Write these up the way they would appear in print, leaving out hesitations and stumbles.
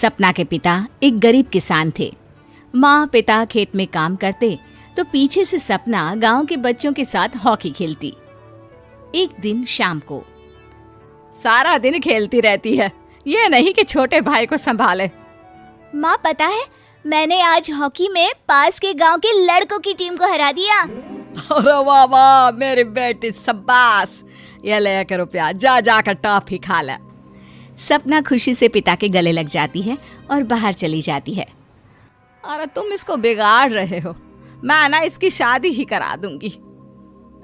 सपना के पिता एक गरीब किसान थे। माँ पिता खेत में काम करते तो पीछे से सपना गांव के बच्चों के साथ हॉकी खेलती। एक दिन शाम को, सारा दिन खेलती रहती है, ये नहीं कि छोटे भाई को संभाले। माँ पता है, मैंने आज हॉकी में पास के गांव के लड़कों की टीम को हरा दिया। अरे वाह वाह मेरी बेटी, शाबाश, ये ले के रुपया, जा जाकर टॉफी खा ले। सपना खुशी से पिता के गले लग जाती है और बाहर चली जाती है। अरे तुम इसको बिगाड़ रहे हो, मैं ना इसकी शादी ही करा दूंगी।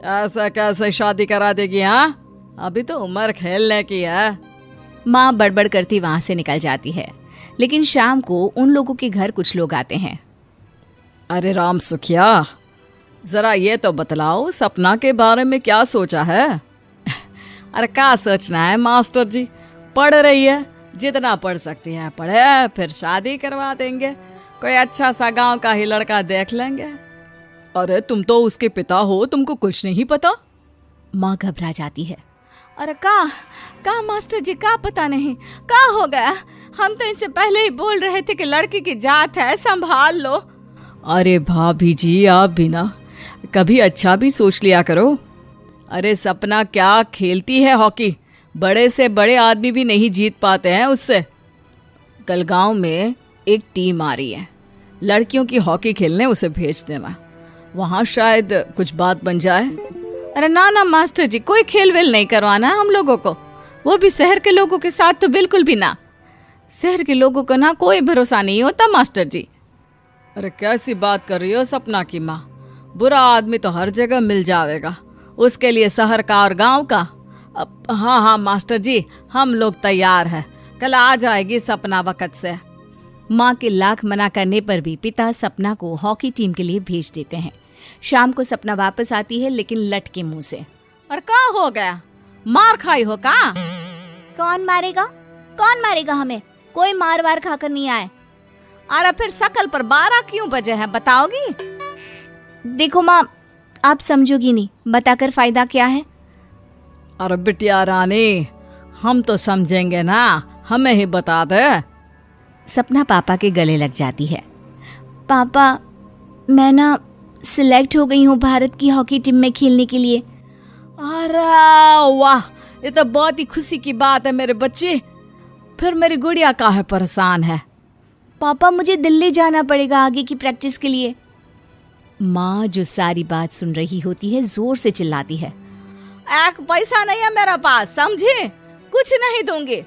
ऐसा कैसे शादी करा देगी? हाँ, अभी तो उम्र खेलने की है। माँ बड़बड़ करती वहां से निकल जाती है। लेकिन शाम को उन लोगों के घर कुछ लोग आते हैं। अरे राम सुखिया, जरा ये तो बतलाओ, सपना के बारे में क्या सोचा है? अरे क्या सोचना है मास्टर जी, पढ़ रही है, जितना पढ़ सकती है पढ़े, फिर शादी करवा देंगे, कोई अच्छा सा गांव का ही लड़का देख लेंगे। अरे तुम तो उसके पिता हो, तुमको कुछ नहीं पता? माँ घबरा जाती है। अरे का मास्टर जी, का पता नहीं, का हो गया? हम तो इनसे पहले ही बोल रहे थे कि लड़की की जात है, संभाल लो। अरे भाभी जी, आप भी ना कभी अच्छा भी सोच लिया करो। अरे सपना क्या खेलती है हॉकी, बड़े से बड़े आदमी भी नहीं जीत पाते हैं उससे। कल गांव में एक टीम आ रही है, लड़कियों की हॉकी खेलने उसे भेज देना, वहां शायद कुछ बात बन जाए। अरे ना मास्टर जी, कोई खेल वेल नहीं करवाना हम लोगों को, वो भी शहर के लोगों के साथ तो बिल्कुल भी ना। शहर के लोगों को ना कोई भरोसा नहीं होता मास्टर जी। अरे कैसी बात कर रही हो सपना की माँ, बुरा आदमी तो हर जगह मिल जाएगा, उसके लिए शहर का और गांव का। हाँ मास्टर जी, हम लोग तैयार हैं, कल आ जाएगी सपना वक्त से। माँ के लाख मना करने पर भी पिता सपना को हॉकी टीम के लिए भेज देते हैं। शाम को सपना वापस आती है, लेकिन लट के मुंह से। और क्या हो गया, मार खाई हो का? कौन मारेगा हमें? कोई मार वार खाकर नहीं आए। अरे फिर शकल पर 12 क्यों बजे है, बताओगी? देखो माँ, आप समझोगी नहीं, बताकर फायदा क्या है? अरे बिटिया रानी, हम तो समझेंगे ना, हमें ही बता दे। सपना पापा के गले लग जाती है। पापा, मैं ना सिलेक्ट हो गई हूँ भारत की हॉकी टीम में खेलने के लिए। अरे वाह, ये तो बहुत ही खुशी की बात है मेरे बच्चे। फिर मेरी गुड़िया काहे परेशान है? पापा, मुझे दिल्ली जाना पड़ेगा आगे की प्रैक्टिस के लिए। माँ जो सारी बात सुन रही होती है, जोर से चिल्लाती है। एक पैसा नहीं है मेरे पास, समझे? कुछ नहीं दूंगी।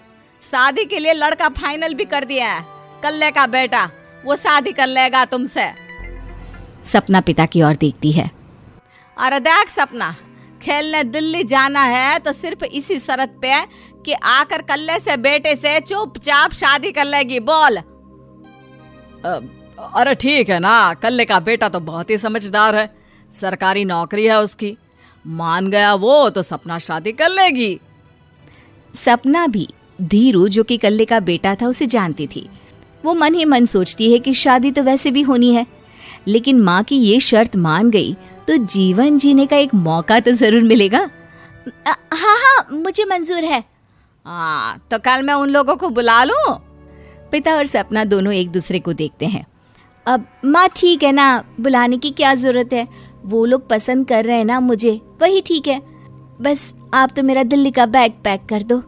शादी के लिए लड़का फाइनल भी कर दिया है, कल्ले का बेटा, वो शादी कर लेगा तुमसे। सपना पिता की ओर देखती है। अरे देख सपना, खेलने दिल्ली जाना है तो सिर्फ इसी शर्त पे कि आकर कल्ले से बेटे से चुपचाप शादी कर लेगी, बोल। अरे ठीक है ना, कल्ले का बेटा तो बहुत ही समझदार है, सरकारी नौकरी है उसकी, मान गया वो तो सपना शादी कर लेगी। सपना भी धीरू, जो कि कल्ले का बेटा था, उसे जानती थी। वो मन ही मन सोचती है कि शादी तो वैसे भी होनी है, लेकिन माँ की ये शर्त मान गई तो जीवन जीने का एक मौका तो जरूर मिलेगा। हाँ, मुझे मंजूर है। हाँ, तो कल मैं उन लोगों को बुला लूं? पिता और सपना दोनों एक दूसरे को देखते हैं। अब माँ ठीक है ना, बुलाने की क्या जरूरत है, वो लोग पसंद कर रहे हैं ना मुझे, वही ठीक है। बस आप तो मेरा दिल्ली का बैग पैक कर दो।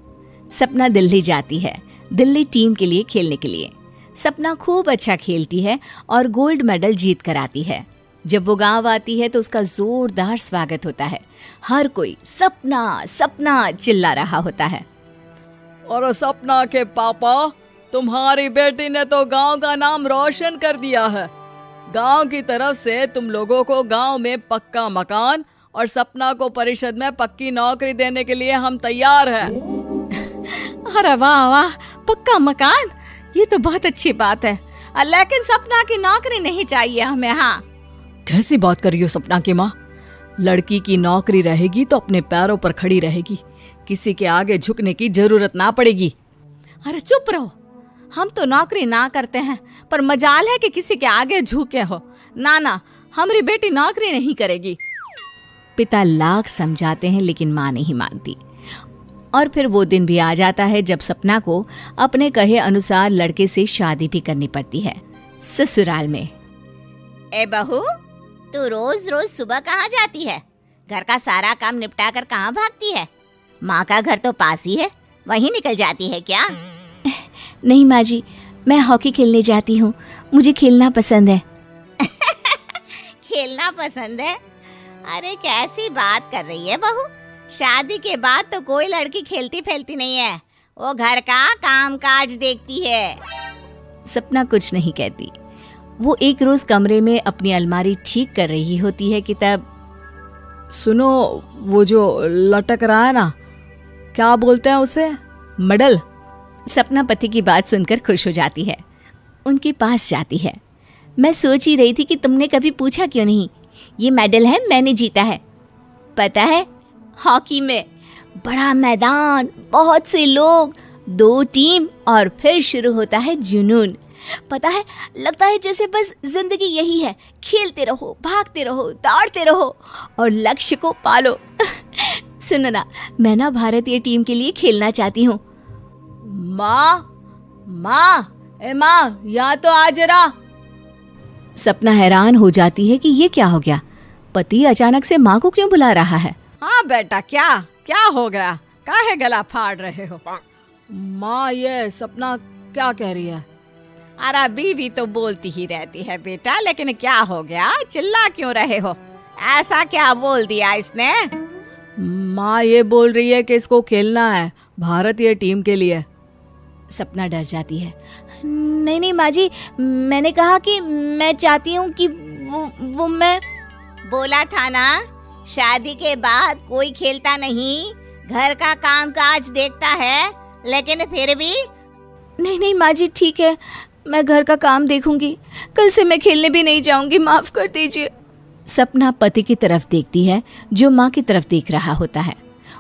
सपना दिल्ली जाती है, दिल्ली टीम के लिए खेलने के लिए। सपना खूब अच्छा खेलती है और गोल्ड मेडल जीत कर आती है। जब वो गांव आती है तो उसका जोरदार स्वागत होता है। हर कोई सपना सपना चिल्ला रहा होता है। और सपना के पापा, तुम्हारी बेटी ने तो गांव का नाम रोशन कर दिया है। गांव की तरफ से तुम लोगों को गांव में पक्का मकान और सपना को परिषद में पक्की नौकरी देने के लिए हम तैयार हैं। अरे वाह वाह, पक्का मकान, ये तो बहुत अच्छी बात है, लेकिन सपना की नौकरी नहीं चाहिए हमें। हाँ, कैसी बात कर रही हो सपना की माँ? लड़की की नौकरी रहेगी तो अपने पैरों पर खड़ी रहेगी, किसी के आगे झुकने की जरूरत ना पड़ेगी। अरे चुप रहो, हम तो नौकरी ना करते हैं, पर मजाल है कि किसी के आगे झुके हो। ना, हमारी बेटी नौकरी नहीं करेगी। पिता लाख समझाते हैं लेकिन माँ नहीं मानती। और फिर वो दिन भी आ जाता है जब सपना को अपने कहे अनुसार लड़के से शादी भी करनी पड़ती है। ससुराल में। ए बहू, तू रोज रोज सुबह कहाँ जाती है? घर का सारा काम निपटा कर कहाँ भागती है? माँ का घर तो पास ही है, वहीं निकल जाती है क्या? नहीं माँ जी, मैं हॉकी खेलने जाती हूँ, मुझे खेलना पसंद है। खेलना पसंद है? अरे कैसी बात कर रही है बहू, शादी के बाद तो कोई लड़की खेलती फैलती नहीं है, वो घर का काम काज देखती है। सपना कुछ नहीं कहती। वो एक रोज कमरे में अपनी अलमारी ठीक कर रही होती है कि तब सुनो, वो जो लटक रहा है ना, क्या बोलते हैं उसे? मेडल। सपना पति की बात सुनकर खुश हो जाती है, उनके पास जाती है। मैं सोच ही रही थी कि तुमने कभी पूछा क्यों नहीं। ये मेडल है, मैंने जीता है, पता है, हॉकी में। बड़ा मैदान, बहुत से लोग, 2 टीम और फिर शुरू होता है जुनून। पता है, लगता है जैसे बस जिंदगी यही है, खेलते रहो, भागते रहो, दौड़ते रहो और लक्ष्य को पालो। सुनो ना, मैं ना भारतीय टीम के लिए खेलना चाहती हूँ। माँ, यहाँ तो आ जरा। सपना हैरान हो जाती है कि ये क्या हो गया, पति अचानक से माँ को क्यों बुला रहा है। हाँ बेटा, क्या हो गया? काहे गला फाड़ रहे हो? माँ, ये सपना क्या कह रही है? अरे बीवी तो बोलती ही रहती है बेटा, लेकिन क्या हो गया, चिल्ला क्यों रहे हो? ऐसा क्या बोल दिया इसने? माँ ये बोल रही है कि इसको खेलना है भारतीय टीम के लिए। सपना डर जाती है। नहीं माँ जी, मैंने कहा कि मैं चाहती हूँ कि वो मैं बोला था ना, शादी के बाद कोई खेलता नहीं, घर का काम काज देखता है, लेकिन फिर भी। नहीं माँ जी, ठीक है, मैं घर का काम देखूंगी, कल से मैं खेलने भी नहीं जाऊंगी, माफ कर दीजिए। सपना पति की तरफ देखती है जो माँ की तरफ देख रहा होता है।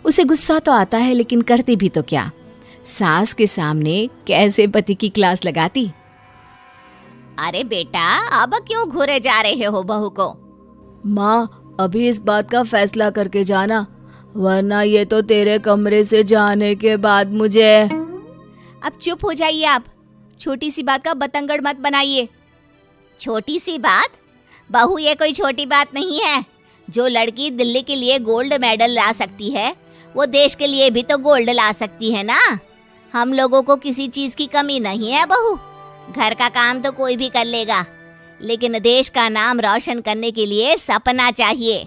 उसे गुस्सा तो आता है, लेकिन करती भी तो क्या, सास के सामने कैसे पति की क्लास लगाती। अरे बेटा, अब क्यों घूरे जा रहे हो बहू को? माँ, अभी इस बात का फैसला करके जाना, वरना ये तो तेरे कमरे से जाने के बाद मुझे। अब चुप हो जाइए आप, छोटी सी बात का बतंगड़ मत बनाइए। छोटी सी बात? बहू, ये कोई छोटी बात नहीं है। जो लड़की दिल्ली के लिए गोल्ड मेडल ला सकती है, वो देश के लिए भी तो गोल्ड ला सकती है ना। हम लोगों को किसी चीज की कमी नहीं है बहू, घर का काम तो कोई भी कर लेगा, लेकिन देश का नाम रोशन करने के लिए सपना चाहिए।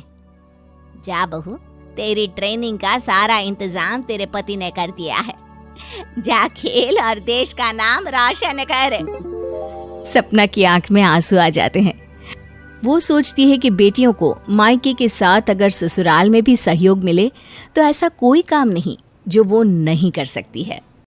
जा बहू, तेरी ट्रेनिंग का सारा इंतजाम तेरे पति ने कर दिया है, जा खेल और देश का नाम रोशन कर। सपना की आंख में आंसू आ जाते हैं। वो सोचती है कि बेटियों को मायके के साथ अगर ससुराल में भी सहयोग मिले तो ऐसा कोई काम नहीं जो वो नहीं कर सकती है।